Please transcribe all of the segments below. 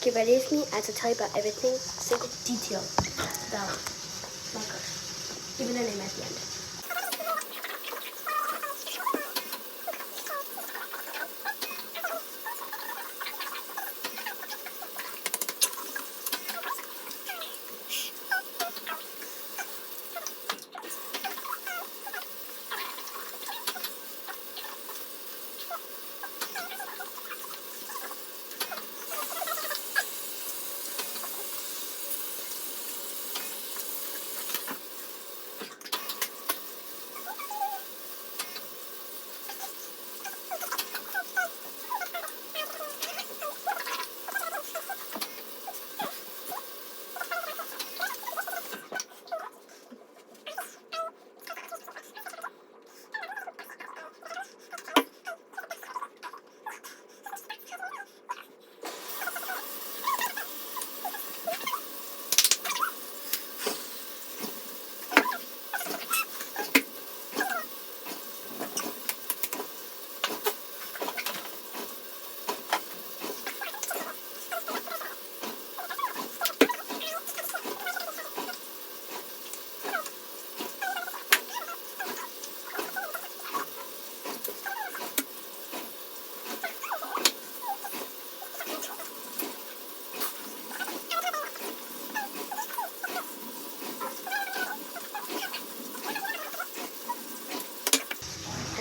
Get ready with me as I tell you about everything, single detail about my crush. Even the name at the end.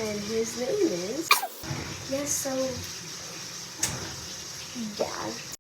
And his name is, yes, so, yeah.